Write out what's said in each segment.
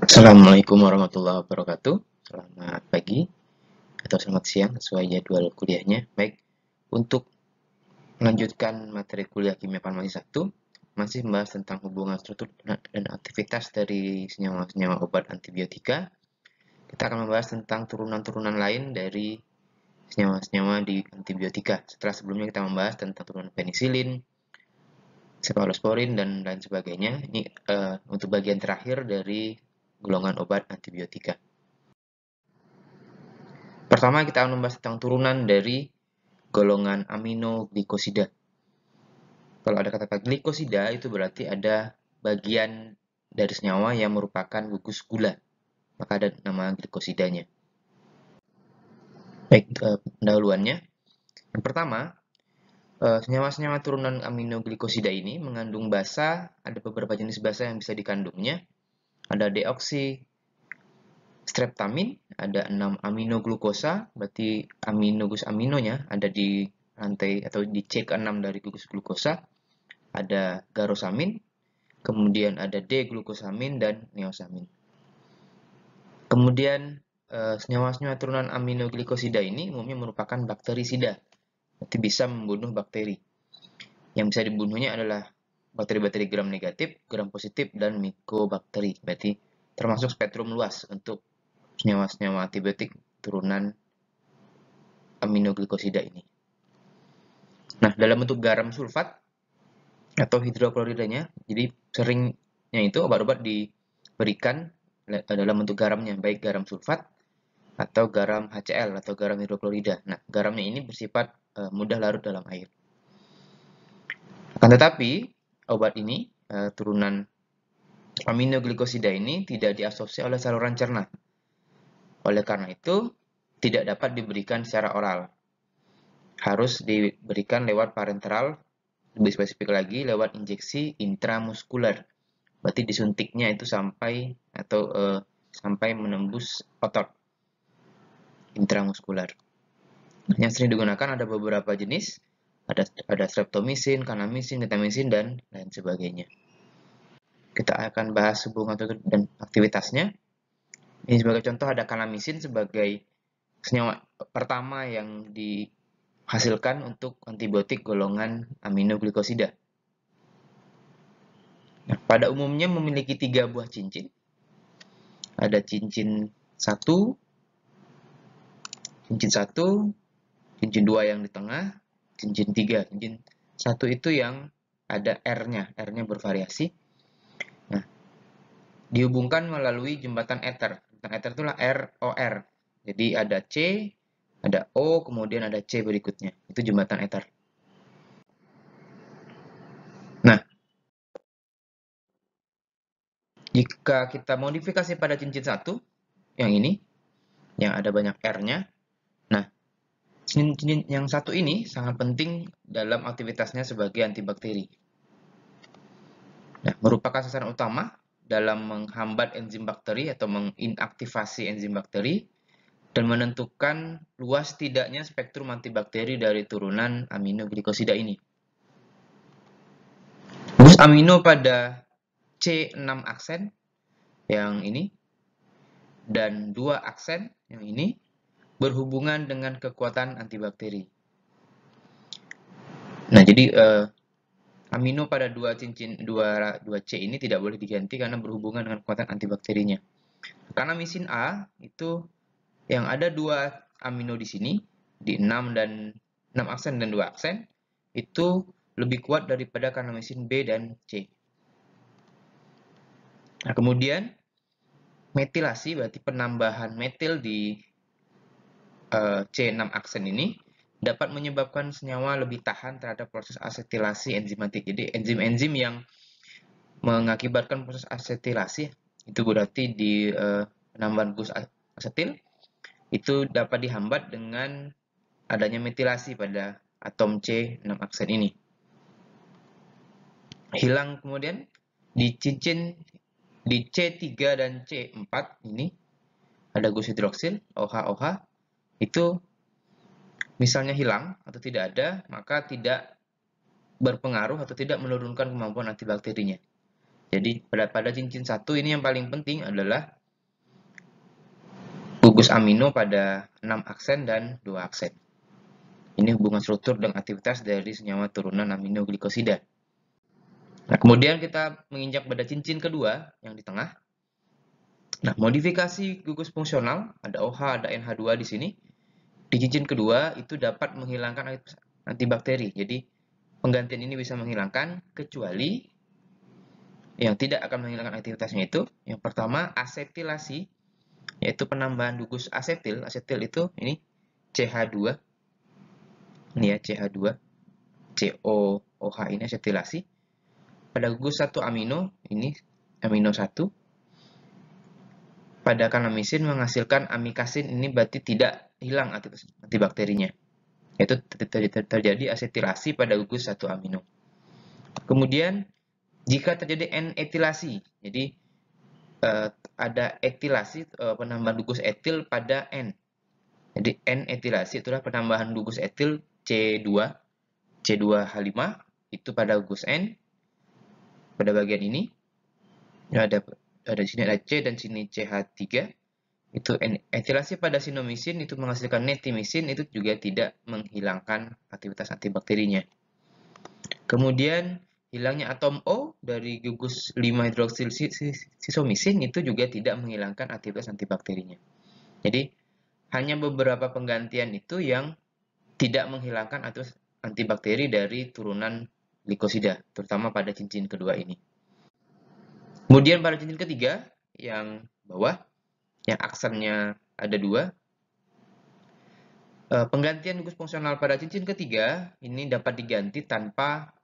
Assalamualaikum warahmatullahi wabarakatuh. Selamat pagi atau selamat siang sesuai jadwal kuliahnya. Baik, untuk melanjutkan materi kuliah Kimia Farmasi 1, masih membahas tentang hubungan struktur dan aktivitas dari senyawa-senyawa obat antibiotika. Kita akan membahas tentang turunan-turunan lain dari senyawa-senyawa di antibiotika. Setelah sebelumnya kita membahas tentang turunan penisilin, cefalosporin, dan lain sebagainya. Ini untuk bagian terakhir dari golongan obat antibiotika. Pertama, kita akan membahas tentang turunan dari golongan aminoglikosida. Kalau ada kata glikosida, itu berarti ada bagian dari senyawa yang merupakan gugus gula. Maka ada nama glikosidanya. Baik, pendahuluannya. Yang pertama, senyawa-senyawa turunan aminoglikosida ini mengandung basa. Ada beberapa jenis basa yang bisa dikandungnya. Ada deoksi streptamin, ada 6 aminoglukosa, berarti aminonya ada di rantai atau di C ke-6 dari gugus glukosa. Ada garosamin, kemudian ada D-glukosamin dan neosamin. Kemudian senyawa-senyawa turunan aminoglikosida ini umumnya merupakan bakterisida, berarti bisa membunuh bakteri. Yang bisa dibunuhnya adalah bakteri-bakteri gram negatif, gram positif, dan mikobakteri, berarti termasuk spektrum luas untuk senyawa-senyawa antibiotik turunan aminoglikosida ini. Nah, dalam bentuk garam sulfat atau hidrokloridanya, jadi seringnya itu obat-obat diberikan dalam bentuk garamnya, baik garam sulfat atau garam HCl atau garam hidroklorida. Nah, garamnya ini bersifat mudah larut dalam air. Akan tetapi, obat ini, turunan aminoglikosida ini tidak diabsorpsi oleh saluran cerna. Oleh karena itu, tidak dapat diberikan secara oral. Harus diberikan lewat parenteral, lebih spesifik lagi lewat injeksi intramuskuler. Berarti disuntiknya itu sampai menembus otot intramuskuler. Yang sering digunakan ada beberapa jenis, ada streptomisin, kanamisin, gentamicin, dan lain sebagainya. Kita akan bahas hubungan dan aktivitasnya. Ini sebagai contoh ada kanamisin sebagai senyawa pertama yang dihasilkan untuk antibiotik golongan aminoglikosida. Nah, pada umumnya memiliki 3 buah cincin. Ada cincin 1, cincin 2 yang di tengah, cincin 3. Cincin 1 itu yang ada R-nya bervariasi. Nah, dihubungkan melalui jembatan ether. Jembatan ether itulah ROR. Jadi ada C, ada O, kemudian ada C berikutnya. Itu jembatan ether. Nah, jika kita modifikasi pada cincin 1, yang ini, yang ada banyak R-nya, nah, cincin yang satu ini sangat penting dalam aktivitasnya sebagai antibakteri. Nah, merupakan sasaran utama dalam menghambat enzim bakteri atau menginaktivasi enzim bakteri dan menentukan luas tidaknya spektrum antibakteri dari turunan aminoglikosida ini. Gugus amino pada C6 aksen yang ini dan 2 aksen yang ini berhubungan dengan kekuatan antibakteri. Nah, jadi amino pada 2 C ini tidak boleh diganti karena berhubungan dengan kekuatan antibakterinya. Karena misin A itu yang ada 2 amino di sini, di 6 aksen dan 2 aksen, itu lebih kuat daripada kanamisin B dan C. Nah, kemudian metilasi, berarti penambahan metil di C6 aksen ini dapat menyebabkan senyawa lebih tahan terhadap proses asetilasi enzimatik. Jadi enzim-enzim yang mengakibatkan proses asetilasi, itu berarti di penambahan gugus asetil, itu dapat dihambat dengan adanya metilasi pada atom C6 aksen ini. Hilang kemudian di cincin di C3 dan C4 ini ada gugus hidroksil, OH, itu misalnya hilang atau tidak ada, maka tidak berpengaruh atau tidak menurunkan kemampuan antibakterinya. Jadi pada cincin 1 ini yang paling penting adalah gugus amino pada 6 aksen dan 2 aksen. Ini hubungan struktur dan aktivitas dari senyawa turunan aminoglikosida. Nah, kemudian kita menginjak pada cincin kedua yang di tengah. Nah, modifikasi gugus fungsional, ada OH, ada NH2 di sini. Di cincin kedua itu dapat menghilangkan antibakteri. Jadi, penggantian ini bisa menghilangkan kecuali yang tidak akan menghilangkan aktivitasnya itu. Yang pertama, asetilasi, yaitu penambahan gugus asetil. Asetil itu ini CH2. Ini ya CH2. COOH ini asetilasi. Pada gugus 1 amino, ini amino 1. Pada kanamisin menghasilkan amikasin, ini berarti tidak hilang antibakterinya. Yaitu terjadi asetilasi pada gugus 1 amino. Kemudian, jika terjadi N-etilasi, jadi ada etilasi, penambahan gugus etil pada N. Jadi N-etilasi itulah penambahan gugus etil C2, C2H5, itu pada gugus N. Pada bagian ini, ada di sini ada C dan sini CH3. Itu etilasi pada sinomisin itu menghasilkan netimisin, itu juga tidak menghilangkan aktivitas antibakterinya. Kemudian hilangnya atom O dari gugus 5-hidroksil sisomisin itu juga tidak menghilangkan aktivitas antibakterinya. Jadi hanya beberapa penggantian itu yang tidak menghilangkan aktivitas antibakteri dari turunan glikosida, terutama pada cincin kedua ini. Kemudian pada cincin ketiga yang bawah, yang aksennya ada 2, penggantian gugus fungsional pada cincin ketiga ini dapat diganti tanpa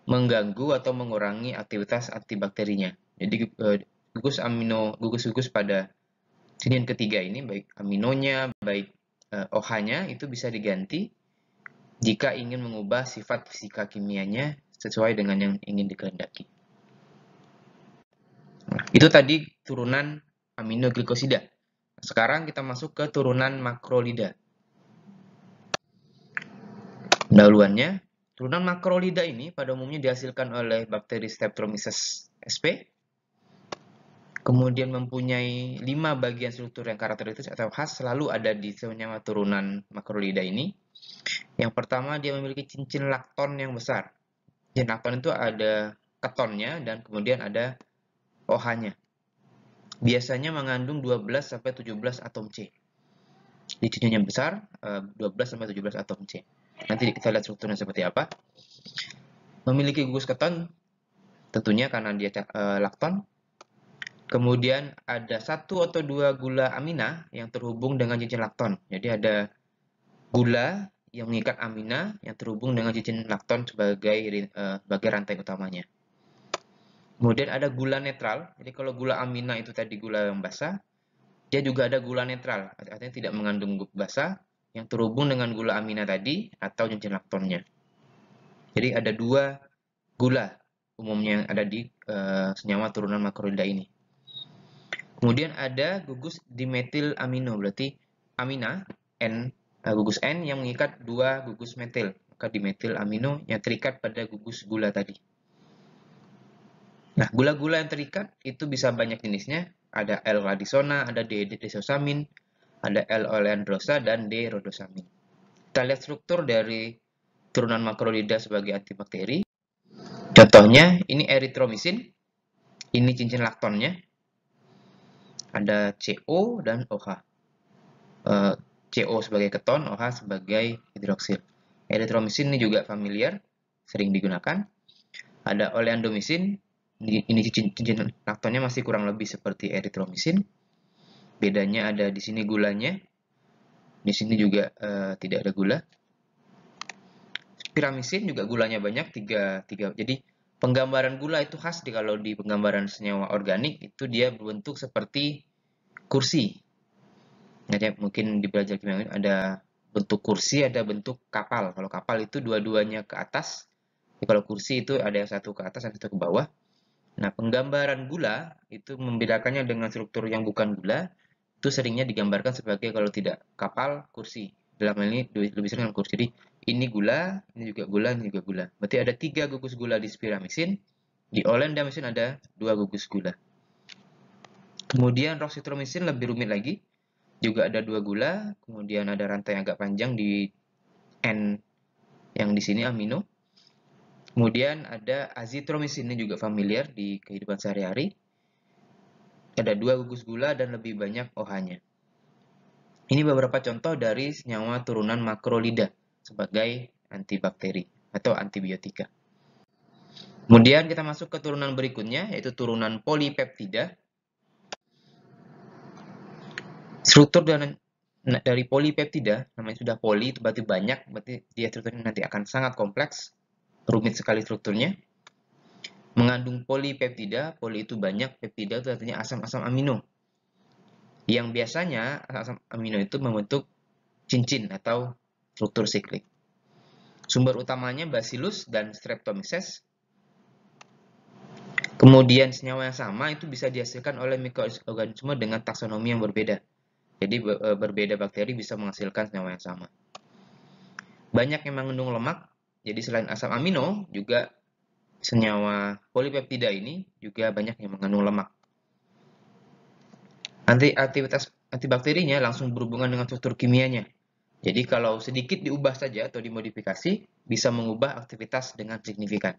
mengganggu atau mengurangi aktivitas antibakterinya. Jadi gugus-gugus pada cincin ketiga ini, baik aminonya, baik OH-nya, itu bisa diganti jika ingin mengubah sifat fisika kimianya sesuai dengan yang ingin dikehendaki. Nah, itu tadi turunan aminoglikosida. Sekarang kita masuk ke turunan makrolida. Pendahuluannya, turunan makrolida ini pada umumnya dihasilkan oleh bakteri Streptomyces sp. Kemudian mempunyai 5 bagian struktur yang karakteristik atau khas selalu ada di senyawa turunan makrolida ini. Yang pertama, dia memiliki cincin lakton yang besar. Cincin lakton itu ada ketonnya dan kemudian ada OH-nya. Biasanya mengandung 12-17 atom C. Di cincinnya besar, 12-17 atom C. Nanti kita lihat strukturnya seperti apa. Memiliki gugus keton, tentunya karena dia lakton. Kemudian ada 1 atau 2 gula amina yang terhubung dengan cincin lakton. Jadi ada gula yang mengikat amina yang terhubung dengan cincin lakton sebagai rantai utamanya. Kemudian ada gula netral. Jadi kalau gula amina itu tadi gula yang basah, dia juga ada gula netral, artinya tidak mengandung basa yang terhubung dengan gula amina tadi atau cincin laktonnya. Jadi ada 2 gula umumnya yang ada di senyawa turunan makrolida ini. Kemudian ada gugus dimetil amino, berarti amina gugus N yang mengikat 2 gugus metil, maka dimetil amino yang terikat pada gugus gula tadi. Nah, gula-gula yang terikat itu bisa banyak jenisnya. Ada L-radisona, ada D-desosamin, ada L-oleandrosa, dan D-rhodosamin. Kita lihat struktur dari turunan makrolida sebagai antibakteri. Contohnya, ini eritromisin, ini cincin laktonnya, ada CO dan OH. CO sebagai keton, OH sebagai hidroksil. Eritromisin ini juga familiar, sering digunakan. Ada oleandomisin, ini cincin laktonnya masih kurang lebih seperti eritromisin. Bedanya ada di sini gulanya. Di sini juga tidak ada gula. Spiramisin juga gulanya banyak, 3. Jadi penggambaran gula itu khas kalau di penggambaran senyawa organik itu dia berbentuk seperti kursi. Jadi mungkin di belajar kimia ada bentuk kursi, ada bentuk kapal. Kalau kapal itu dua-duanya ke atas. Jadi kalau kursi itu ada yang satu ke atas dan satu ke bawah. Nah, penggambaran gula itu membedakannya dengan struktur yang bukan gula, itu seringnya digambarkan sebagai kalau tidak kapal, kursi. Dalam hal ini lebih sering dengan kursi. Jadi ini gula, ini juga gula, ini juga gula. Berarti ada 3 gugus gula di spiramisin, Di olendamesin ada 2 gugus gula. Kemudian roksitromisin lebih rumit lagi, juga ada 2 gula, kemudian ada rantai agak panjang di N yang di sini amino. Kemudian ada azitromisin, ini juga familiar di kehidupan sehari-hari. Ada 2 gugus gula dan lebih banyak OH-nya. Ini beberapa contoh dari senyawa turunan makrolida sebagai antibakteri atau antibiotika. Kemudian kita masuk ke turunan berikutnya, yaitu turunan polipeptida. Struktur dari polipeptida, namanya sudah poli, itu berarti banyak, berarti dia strukturnya nanti akan sangat kompleks, rumit sekali strukturnya. Mengandung polipeptida, poli itu banyak, peptida itu artinya asam-asam amino. Yang biasanya asam amino itu membentuk cincin atau struktur siklik. Sumber utamanya Bacillus dan Streptomyces. Kemudian senyawa yang sama itu bisa dihasilkan oleh mikroorganisme dengan taksonomi yang berbeda. Jadi berbeda bakteri bisa menghasilkan senyawa yang sama. Banyak yang mengandung lemak, jadi selain asam amino, juga senyawa polipeptida ini juga banyak yang mengandung lemak. Aktivitas antibakterinya langsung berhubungan dengan struktur kimianya. Jadi kalau sedikit diubah saja atau dimodifikasi, bisa mengubah aktivitas dengan signifikan.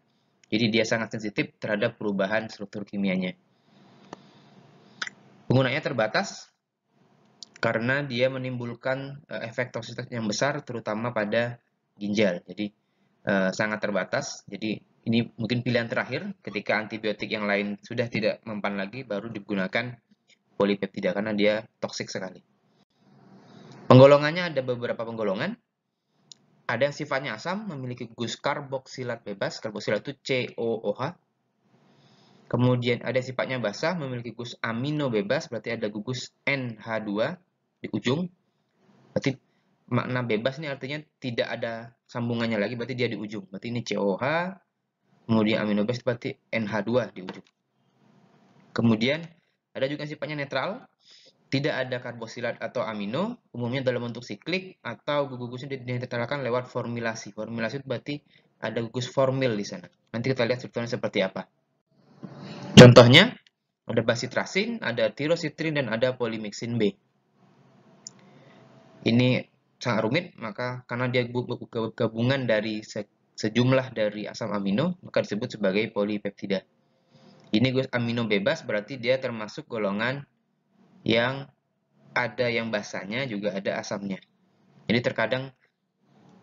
Jadi dia sangat sensitif terhadap perubahan struktur kimianya. Penggunaannya terbatas karena dia menimbulkan efek toksitas yang besar terutama pada ginjal. Jadi sangat terbatas. Jadi ini mungkin pilihan terakhir ketika antibiotik yang lain sudah tidak mempan lagi, baru digunakan polipeptida karena dia toksik sekali. Penggolongannya ada beberapa penggolongan. Ada yang sifatnya asam, memiliki gugus karboksilat bebas. Karboksilat itu COOH. Kemudian ada yang sifatnya basah, memiliki gugus amino bebas, berarti ada gugus NH2 di ujung. Berarti makna bebas ini artinya tidak ada sambungannya lagi, berarti dia di ujung. Berarti ini COH, kemudian amino bebas berarti NH2 di ujung. Kemudian ada juga yang sifatnya netral, tidak ada karboksilat atau amino, umumnya dalam bentuk siklik atau gugus-gugusnya dinetralkan lewat formilasi. Formilasi itu berarti ada gugus formil di sana. Nanti kita lihat strukturnya seperti apa. Contohnya, ada basitrasin, ada tirositrin, dan ada polimixin B. Ini sangat rumit, maka karena dia gabungan dari sejumlah dari asam amino, maka disebut sebagai polipeptida. Ini gugus amino bebas, berarti dia termasuk golongan yang ada yang basanya, juga ada asamnya. Jadi terkadang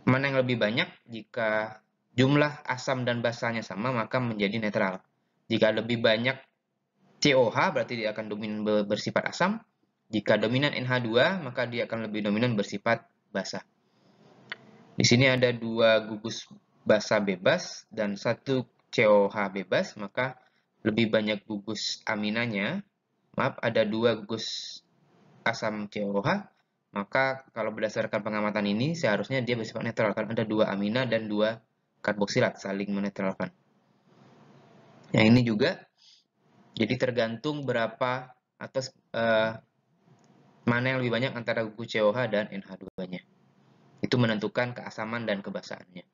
mana yang lebih banyak, jika jumlah asam dan basanya sama, maka menjadi netral. Jika lebih banyak COH, berarti dia akan dominan bersifat asam. Jika dominan NH2, maka dia akan lebih dominan bersifat basa. Di sini ada 2 gugus basa bebas dan 1 COH bebas, maka lebih banyak gugus aminanya. Maaf, ada 2 gugus asam COH, maka kalau berdasarkan pengamatan ini seharusnya dia bersifat netral, karena ada 2 amina dan 2 karboksilat saling menetralkan. Yang ini juga, jadi tergantung berapa atau mana yang lebih banyak antara gugus COH dan NH2-nya. Itu menentukan keasaman dan kebasahannya.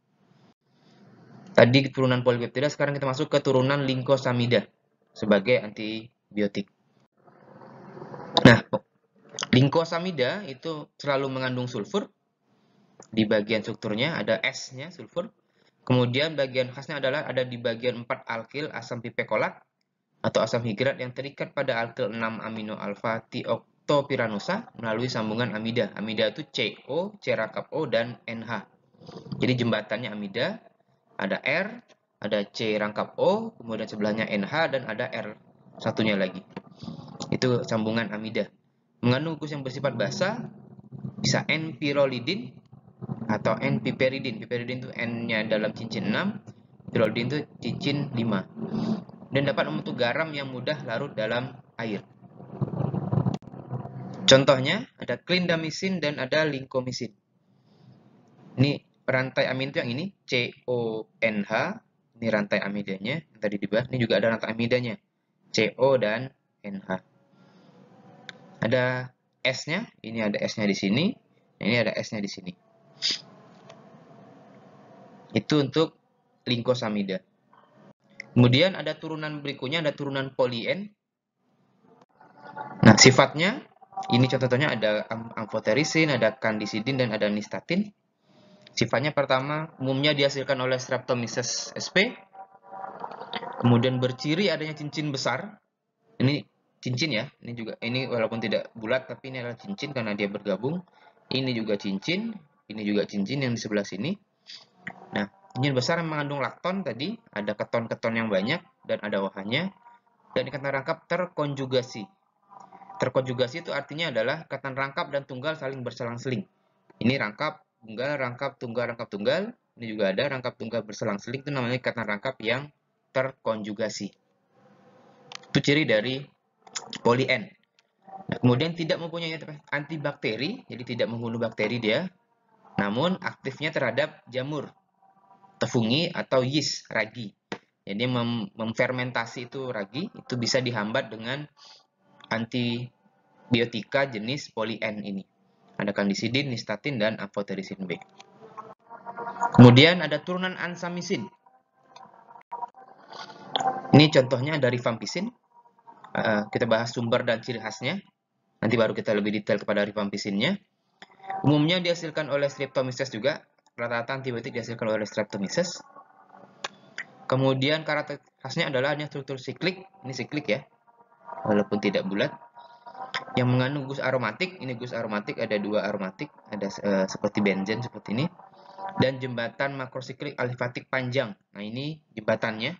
Tadi turunan polipeptida, sekarang kita masuk ke turunan linkosamida sebagai antibiotik. Nah, linkosamida itu selalu mengandung sulfur. Di bagian strukturnya ada S-nya, sulfur. Kemudian bagian khasnya adalah ada di bagian 4 alkil asam pipekulat atau asam hidrat yang terikat pada alkil 6 amino alfa tioctopiranosa melalui sambungan amida. Amida itu CO, C rangkap O, dan NH. Jadi jembatannya amida, ada R, ada C rangkap O, kemudian sebelahnya NH, dan ada R satunya lagi. Itu sambungan amida. Mengandung gugus yang bersifat basa, bisa N-pirolidin atau N-piperidin. Piperidin itu N-nya dalam cincin 6, pirolidin itu cincin 5. Dan dapat membentuk garam yang mudah larut dalam air. Contohnya ada clindamycin dan ada linkomisin. Ini rantai amin itu yang ini, CONH. Ini rantai amidanya yang tadi dibahas. Ini juga ada rantai amidanya, CO dan NH. Ada S-nya, ini ada S-nya di sini, ini ada S-nya di sini. Itu untuk linkosamida. Kemudian ada turunan berikutnya, ada turunan polyen. Nah, sifatnya ini contohnya ada amphoterisin, ada candicidin, dan ada nystatin. Sifatnya pertama, umumnya dihasilkan oleh Streptomyces sp. Kemudian berciri adanya cincin besar. Ini cincin ya, ini walaupun tidak bulat tapi ini adalah cincin karena dia bergabung. Ini juga cincin yang di sebelah sini. Nah, cincin besar yang mengandung lakton tadi, ada keton-keton yang banyak dan ada OH-nya, dan ikatan rangkap terkonjugasi. Terkonjugasi itu artinya adalah ikatan rangkap dan tunggal saling berselang-seling. Ini rangkap tunggal, rangkap tunggal, rangkap tunggal. Ini juga ada rangkap tunggal berselang-seling, itu namanya ikatan rangkap yang terkonjugasi. Itu ciri dari polyen. Nah, kemudian tidak mempunyai antibakteri, jadi tidak membunuh bakteri dia, namun aktifnya terhadap jamur, tefungi atau yeast, ragi. Jadi memfermentasi itu ragi, itu bisa dihambat dengan antibiotika jenis polyen ini. Ada candicidin, nystatin, dan amphoterisin B. Kemudian ada turunan ansamisin. Ini contohnya dari rifampicin. Kita bahas sumber dan ciri khasnya. Nanti baru kita lebih detail kepada rifampicin-nya. Umumnya dihasilkan oleh Streptomyces juga. Rata-rata antibiotik dihasilkan oleh Streptomyces. Kemudian karakter khasnya adalah hanya struktur siklik. Ini siklik ya, walaupun tidak bulat. Yang mengandung gus aromatik. Ini gus aromatik, ada dua aromatik. Ada seperti benzen seperti ini. Dan jembatan makrosiklik alifatik panjang. Nah, ini jembatannya.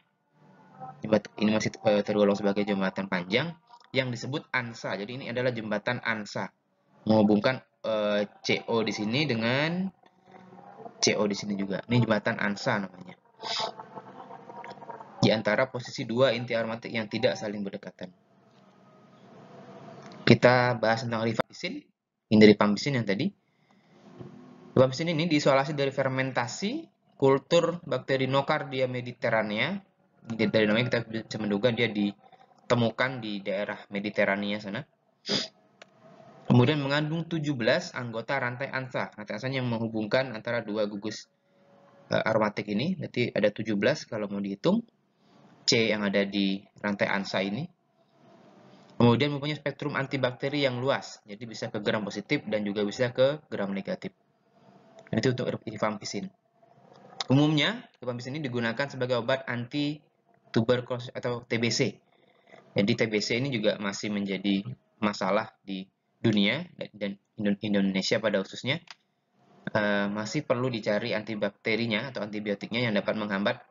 Ini masih tergolong sebagai jembatan panjang yang disebut ANSA. Jadi ini adalah jembatan ANSA. Menghubungkan CO di sini dengan CO di sini juga. Ini jembatan ANSA namanya. Di antara posisi dua inti aromatik yang tidak saling berdekatan. Kita bahas tentang rifampicin. Ini dari rifampicin yang tadi. Rifampicin ini diisolasi dari fermentasi kultur bakteri Nocardia mediterranea. Dari namanya kita bisa menduga dia ditemukan di daerah Mediterania sana. Kemudian mengandung 17 anggota rantai ANSA. Rantai ANSA yang menghubungkan antara dua gugus aromatik ini. Berarti ada 17 kalau mau dihitung. C yang ada di rantai ANSA ini. Kemudian mempunyai spektrum antibakteri yang luas. Jadi bisa ke gram positif dan juga bisa ke gram negatif. Dan itu untuk rifampicin. Umumnya, rifampicin ini digunakan sebagai obat anti tuberkulosis atau TBC. Jadi TBC ini juga masih menjadi masalah di dunia dan Indonesia pada khususnya. Masih perlu dicari antibakterinya atau antibiotiknya yang dapat menghambat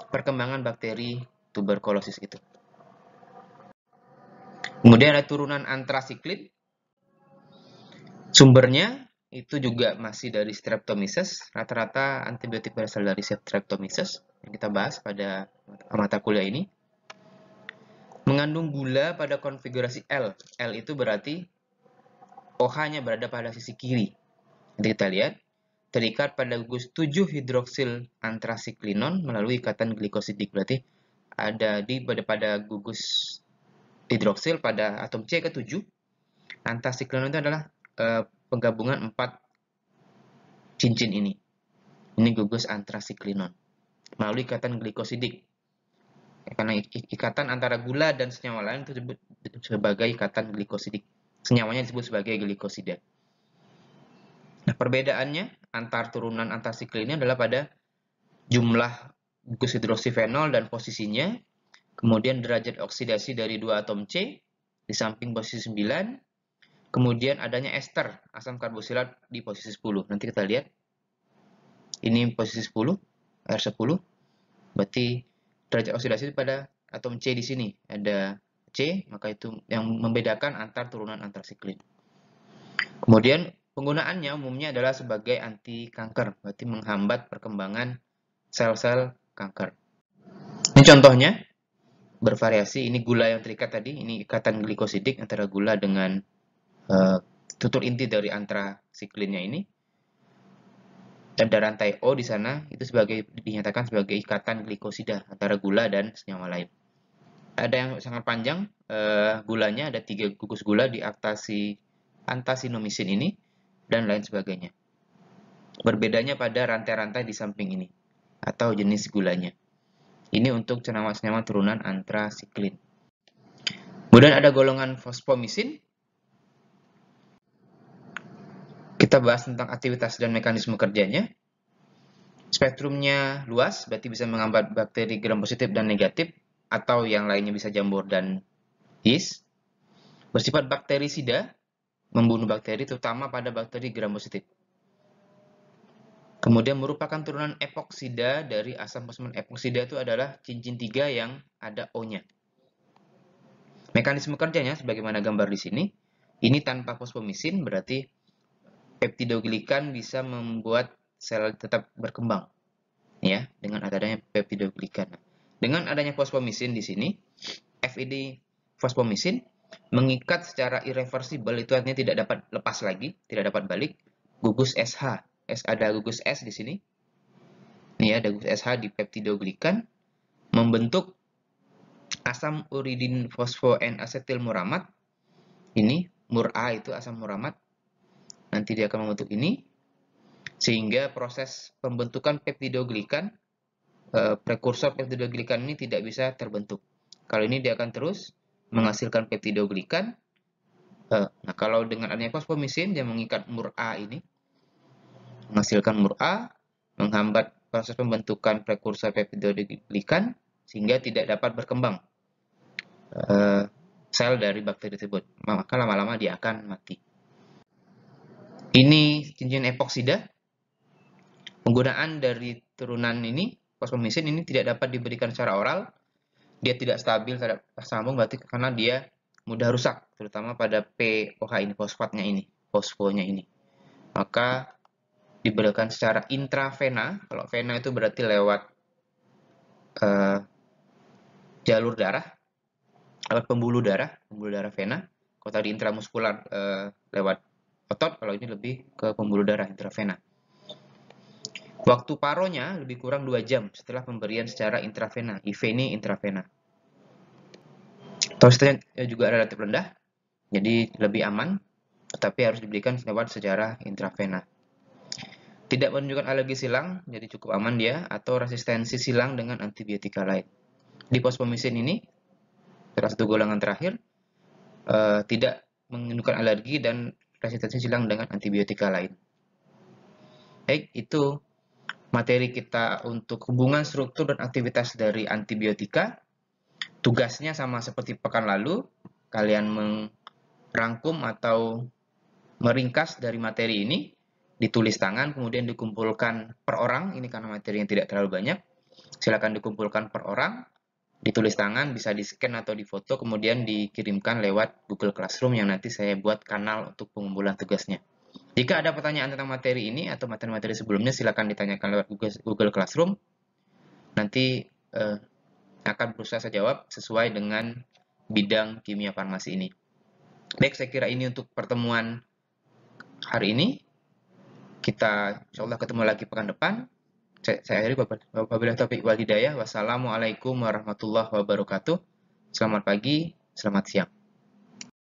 perkembangan bakteri tuberkulosis itu. Kemudian ada turunan antrasiklin. Sumbernya itu juga masih dari Streptomyces. Rata-rata antibiotik berasal dari Streptomyces yang kita bahas pada mata kuliah ini. Mengandung gula pada konfigurasi L. L itu berarti OH-nya berada pada sisi kiri. Nanti kita lihat. Terikat pada gugus 7 hidroksil antrasiklinon melalui ikatan glikosidik. Berarti ada pada gugus hidroksil pada atom C ke-7. Antrasiklinon itu adalah penggabungan 4 cincin ini. Ini gugus antrasiklinon melalui ikatan glikosidik. Karena ikatan antara gula dan senyawa lain itu disebut sebagai ikatan glikosidik. Senyawanya disebut sebagai glikosida. Nah, perbedaannya antar turunan antrasiklin ini adalah pada jumlah gugus hidroksifenol dan posisinya, kemudian derajat oksidasi dari 2 atom C di samping posisi 9, kemudian adanya ester asam karboksilat di posisi 10. Nanti kita lihat. Ini posisi 10, R10. Berarti derajat oksidasi pada atom C di sini ada C, maka itu yang membedakan antar turunan antrasiklin. Kemudian penggunaannya umumnya adalah sebagai anti kanker, berarti menghambat perkembangan sel-sel kanker. Ini contohnya bervariasi. Ini gula yang terikat tadi, ini ikatan glikosidik antara gula dengan tutur inti dari antrasiklinnya ini. Ada rantai O di sana, itu dinyatakan sebagai ikatan glikosida antara gula dan senyawa lain. Ada yang sangat panjang, gulanya ada 3 gugus gula di antasinomisin ini, dan lain sebagainya. Berbedanya pada rantai-rantai di samping ini, atau jenis gulanya. Ini untuk senyawa-senyawa turunan antrasiklin. Kemudian ada golongan fosfomisin. Kita bahas tentang aktivitas dan mekanisme kerjanya. Spektrumnya luas, berarti bisa menghambat bakteri gram positif dan negatif, atau yang lainnya bisa jamur dan yeast. Bersifat bakterisida, membunuh bakteri, terutama pada bakteri gram positif. Kemudian merupakan turunan epoksida dari asam fosfat. Epoksida itu adalah cincin 3 yang ada O-nya. Mekanisme kerjanya sebagaimana gambar di sini. Ini tanpa fosfomisin berarti peptidoglikan bisa membuat sel tetap berkembang, ya, dengan adanya peptidoglikan. Dengan adanya fosfomisin di sini, FID fosfomisin mengikat secara irreversibel, itu artinya tidak dapat lepas lagi, tidak dapat balik, gugus SH. Ada gugus S di sini. Ini ada gugus SH di peptidoglikan, membentuk asam uridin fosfo N-asetil muramat. Ini MURA itu asam muramat. Nanti dia akan membentuk ini, sehingga proses pembentukan peptidoglikan, prekursor peptidoglikan ini tidak bisa terbentuk. Kalau ini dia akan terus menghasilkan peptidoglikan. Nah, kalau dengan adanya fosfomisin, dia mengikat MURA ini, menghasilkan MURA, menghambat proses pembentukan prekursor peptidoglikan, sehingga tidak dapat berkembang sel dari bakteri tersebut. Maka lama-lama dia akan mati. Ini cincin epoksida. Penggunaan dari turunan ini, fosfomisin ini tidak dapat diberikan secara oral. Dia tidak stabil terhadap sambung, berarti karena dia mudah rusak, terutama pada POH ini, fosfatnya ini, fosfonya ini. Maka diberikan secara intravena. Kalau vena itu berarti lewat jalur darah, lewat pembuluh darah vena. Kalau tadi intramuskular lewat otot, kalau ini lebih ke pembuluh darah, intravena. Waktu paronya lebih kurang 2 jam setelah pemberian secara intravena, IV ini intravena. Tolesterolnya juga relatif rendah, jadi lebih aman, tetapi harus diberikan lewat secara intravena. Tidak menunjukkan alergi silang, jadi cukup aman dia, atau resistensi silang dengan antibiotika lain. Di fosfomisin ini, salah satu golongan terakhir, tidak menunjukkan alergi dan resistensi silang dengan antibiotika lain. Baik, itu materi kita untuk hubungan struktur dan aktivitas dari antibiotika. Tugasnya sama seperti pekan lalu, kalian merangkum atau meringkas dari materi ini, ditulis tangan, kemudian dikumpulkan per orang. Ini karena materinya tidak terlalu banyak. Silakan dikumpulkan per orang, ditulis tangan, bisa di-scan atau di-foto, kemudian dikirimkan lewat Google Classroom yang nanti saya buat kanal untuk pengumpulan tugasnya. Jika ada pertanyaan tentang materi ini atau materi-materi sebelumnya, silakan ditanyakan lewat Google Classroom. Nanti akan berusaha saya jawab sesuai dengan bidang kimia farmasi ini. Baik, saya kira ini untuk pertemuan hari ini. Kita insya Allah ketemu lagi pekan depan. Saya akhiri, wabillahi taufiq wal hidayah. Wassalamualaikum warahmatullahi wabarakatuh. Selamat pagi, selamat siang.